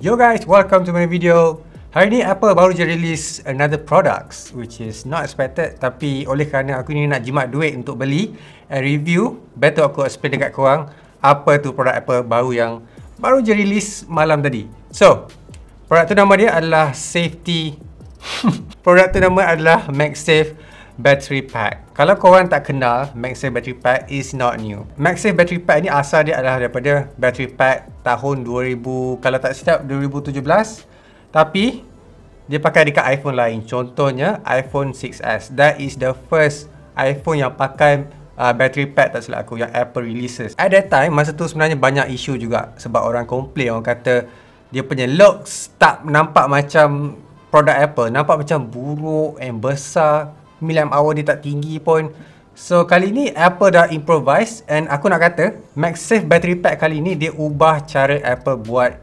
Yo guys, welcome to my video. Hari ni Apple baru je release another products which is not expected, tapi oleh kerana aku ni nak jimat duit untuk beli and review, better aku explain dekat korang apa tu produk Apple baru yang baru je release malam tadi. So, produk tu nama dia adalah produk tu nama adalah MagSafe Battery Pack. Kalau korang tak kenal, MagSafe Battery Pack is not new. MagSafe Battery Pack ni asal dia adalah daripada battery pack tahun 2000, kalau tak silap 2017. Tapi dia pakai dekat iPhone lain. Contohnya iPhone 6s. That is the first iPhone yang pakai battery pack, tak silap aku, yang Apple releases. At that time, masa tu sebenarnya banyak isu juga. Sebab orang komplain, orang kata dia punya looks tak nampak macam produk Apple. Nampak macam buruk and besar. Miliampere hour dia tak tinggi pun. So kali ni Apple dah improvise, and aku nak kata MagSafe Battery Pack kali ni dia ubah cara Apple buat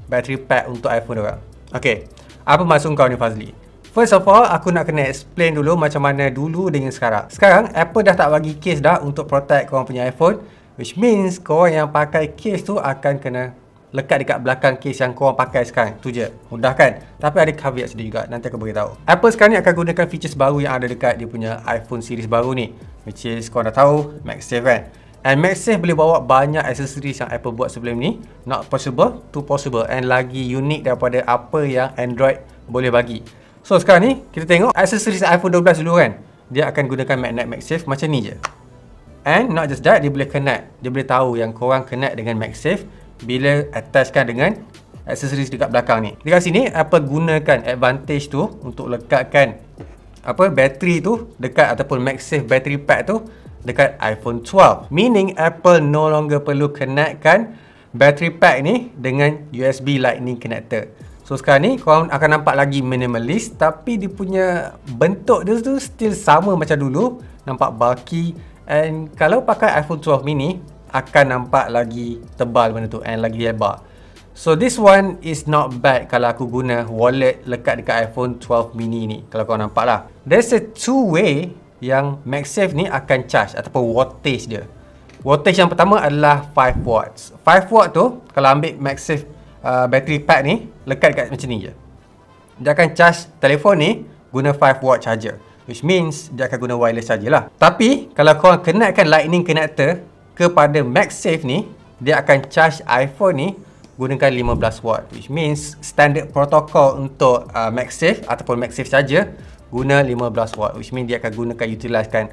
battery pack untuk iPhone orang. Okay, apa maksud kau ni Fazli? First of all, aku nak kena explain dulu macam mana dulu dengan sekarang. Sekarang Apple dah tak bagi case dah untuk protect korang punya iPhone, which means korang yang pakai case tu akan kena lekat dekat belakang case yang korang pakai sekarang. Tu je, mudah kan? Tapi ada caveat sedikit juga, nanti aku beritahu. Apple sekarang ni akan gunakan features baru yang ada dekat dia punya iPhone series baru ni, which is korang dah tahu MagSafe kan. And MagSafe boleh bawa banyak accessories yang Apple buat sebelum ni. Not possible to possible, and lagi unik daripada apa yang Android boleh bagi. So sekarang ni kita tengok accessories iPhone 12 dulu kan. Dia akan gunakan magnet MagSafe macam ni je. And not just that, dia boleh connect. Dia boleh tahu yang korang connect dengan MagSafe bila attachkan dengan aksesoris dekat belakang ni. Dekat sini Apple gunakan advantage tu untuk lekatkan bateri tu dekat, ataupun MagSafe Battery Pack tu dekat iPhone 12. Meaning Apple no longer perlu connectkan battery pack ni dengan USB Lightning connector. So sekarang ni korang akan nampak lagi minimalist, tapi dia punya bentuk dia tu still sama macam dulu, nampak bulky. And kalau pakai iPhone 12 mini akan nampak lagi tebal benda tu and lagi lebar. So this one is not bad kalau aku guna wallet lekat dekat iPhone 12 mini ni. Kalau kau nampak lah, there's a two-way yang MagSafe ni akan charge ataupun wattage dia. Wattage yang pertama adalah 5 watts. 5 watt tu kalau ambil MagSafe battery pack ni lekat dekat macam ni je, dia akan charge telefon ni guna 5 watt charger, which means dia akan guna wireless charger lah. Tapi kalau kau connectkan Lightning connector kepada MagSafe ni, dia akan charge iPhone ni gunakan 15 watt, which means standard protocol untuk MagSafe ataupun MagSafe charger guna 15 watt, which means dia akan gunakan utilisekan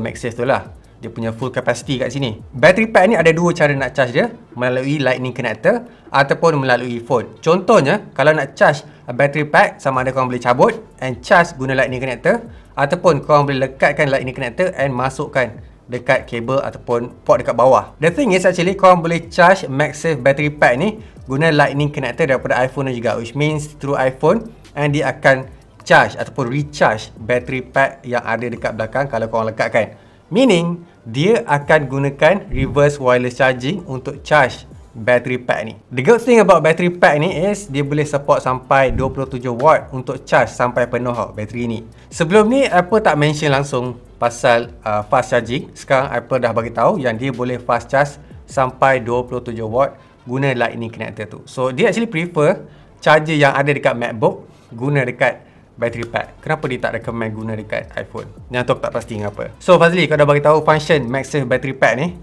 MagSafe tu lah. Dia punya full capacity kat sini. Battery pack ni ada dua cara nak charge dia, melalui Lightning connector ataupun melalui phone. Contohnya kalau nak charge battery pack, sama ada korang boleh cabut and charge guna Lightning connector, ataupun korang boleh lekatkan Lightning connector and masukkan dekat kabel ataupun port dekat bawah. The thing is actually korang boleh charge MagSafe Battery Pack ni guna Lightning connector daripada iPhone ni juga, which means through iPhone, and dia akan charge ataupun recharge battery pack yang ada dekat belakang kalau korang lekatkan. Meaning dia akan gunakan reverse wireless charging untuk charge battery pack ni. The good thing about battery pack ni is dia boleh support sampai 27 watt untuk charge sampai penuh bateri ni. Sebelum ni Apple tak mention langsung pasal fast charging. Sekarang Apple dah bagi tahu yang dia boleh fast charge sampai 27 watt guna Lightning connector tu. So dia actually prefer charger yang ada dekat MacBook guna dekat battery pack. Kenapa dia tak recommend guna dekat iPhone? Yang tu aku tak pasti kenapa. So Fazli, kau dah bagi tahu function MagSafe Battery Pack ni,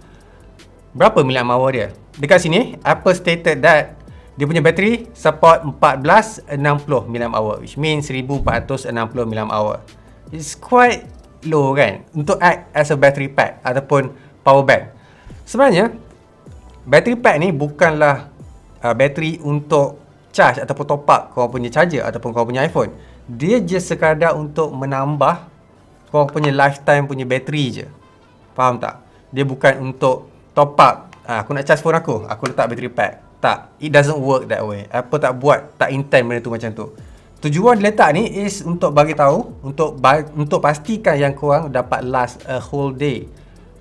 berapa miliampere hour dia? Dekat sini Apple stated that dia punya bateri support 1460 miliampere hour, which means 1460 miliampere hour. It's quite low kan untuk act as a battery pack ataupun power bank. Sebenarnya battery pack ni bukanlah bateri untuk charge ataupun top up korang punya charger ataupun korang punya iPhone. Dia just sekadar untuk menambah korang punya lifetime punya bateri je. Faham tak? Dia bukan untuk top up. Aku nak charge phone aku letak battery pack. Tak, it doesn't work that way. Apple tak buat, tak intend benda tu macam tu. Tujuan dia letak ni is untuk bagi tahu, untuk pastikan yang korang dapat last a whole day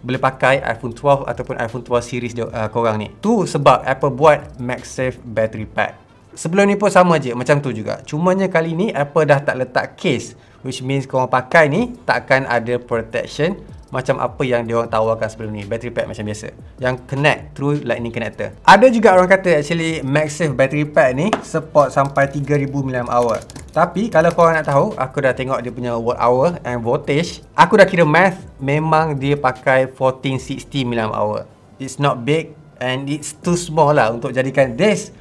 boleh pakai iPhone 12 ataupun iPhone 12 series korang ni. Tu sebab Apple buat MagSafe Battery Pack. Sebelum ni pun sama je, macam tu juga. Cumanya kali ni Apple dah tak letak case, which means korang pakai ni takkan ada protection macam apa yang diorang tawarkan sebelum ni, battery pack macam biasa yang connect through lightning connector. Ada juga orang kata actually MagSafe Battery Pack ni support sampai 3000 mAh. Tapi kalau korang nak tahu, aku dah tengok dia punya watt hour and voltage. Aku dah kira math, memang dia pakai 1460 mAh. It's not big and it's too small lah untuk jadikan this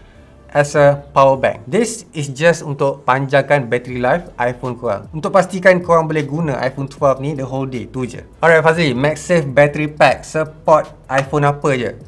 as a power bank. This is just untuk panjangkan battery life iPhone korang, untuk pastikan korang boleh guna iPhone 12 ni the whole day, tu je. Alright Fazli, MagSafe Battery Pack support iPhone apa je?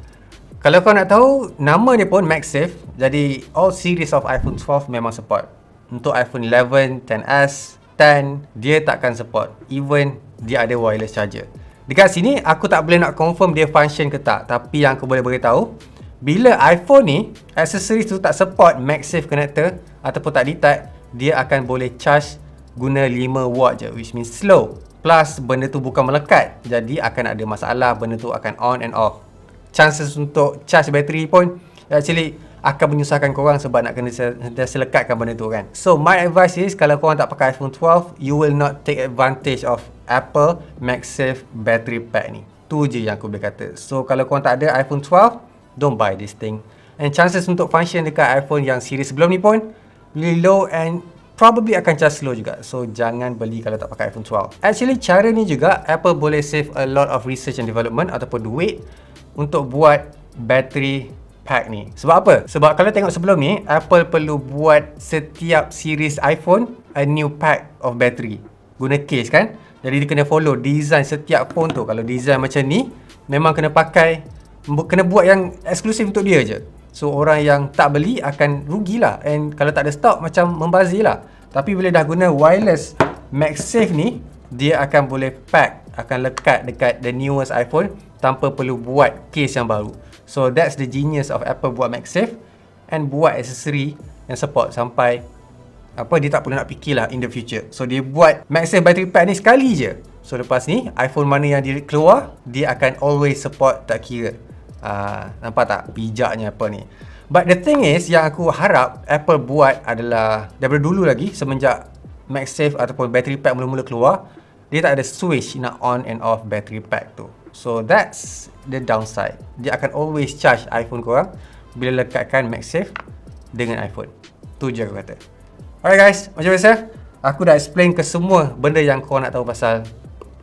Kalau korang nak tahu, nama dia pun MagSafe, jadi all series of iPhone 12 memang support. Untuk iPhone 11, 10s, 10 dia takkan support, even dia ada wireless charger. Dekat sini aku tak boleh nak confirm dia function ke tak, tapi yang aku boleh beritahu, bila iPhone ni, accessories tu tak support MagSafe connector ataupun tak detect, dia akan boleh charge guna 5 watt je, which means slow. Plus, benda tu bukan melekat, jadi akan ada masalah, benda tu akan on and off. Chances untuk charge bateri pun actually akan menyusahkan korang sebab nak kena selekatkan benda tu kan. So, my advice is, kalau korang tak pakai iPhone 12, you will not take advantage of Apple MagSafe Battery Pack ni. Tu je yang aku boleh kata. So, kalau korang tak ada iPhone 12, don't buy this thing. And chances untuk function dekat iPhone yang series sebelum ni pun really low and probably akan charge slow juga. So jangan beli kalau tak pakai iPhone 12. Actually cara ni juga Apple boleh save a lot of research and development ataupun duit untuk buat battery pack ni. Sebab apa? Sebab kalau tengok sebelum ni, Apple perlu buat setiap series iPhone a new pack of battery. Guna case kan? Jadi dia kena follow design setiap phone tu. Kalau design macam ni, memang kena buat yang eksklusif untuk dia je. So orang yang tak beli akan rugilah, and kalau tak ada stok macam membazir lah. Tapi bila dah guna wireless MagSafe ni, dia akan boleh pack, akan lekat dekat the newest iPhone tanpa perlu buat case yang baru. So that's the genius of Apple buat MagSafe and buat aksesori yang support sampai dia tak perlu nak fikirlah in the future. So dia buat MagSafe Battery Pack ni sekali je. So lepas ni iPhone mana yang dia keluar, dia akan always support, tak kira. Nampak tak bijaknya apa ni. But the thing is, yang aku harap Apple buat adalah, daripada dulu lagi, semenjak MagSafe ataupun battery pack mula-mula keluar, dia tak ada switch nak on and off battery pack tu. So that's the downside. Dia akan always charge iPhone korang bila lekatkan MagSafe dengan iPhone. Tu je aku kata. Alright guys, macam biasa, aku dah explain ke semua benda yang korang nak tahu pasal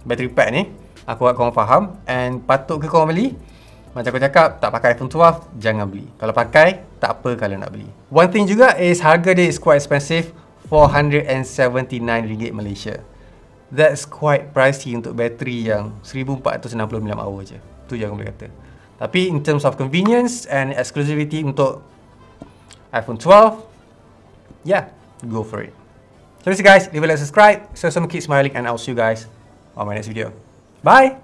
battery pack ni. Aku harap korang faham, and patut ke korang beli? Macam aku cakap, tak pakai iPhone 12, jangan beli. Kalau pakai, tak apa kalau nak beli. One thing juga is harga dia is quite expensive, RM479 Malaysia. That's quite pricey untuk bateri yang 1460 mAh je. Tu je aku boleh kata. Tapi in terms of convenience and exclusivity untuk iPhone 12, yeah, go for it. So that's it guys, leave a like, subscribe, so keep smiling, and I'll see you guys on my next video. Bye!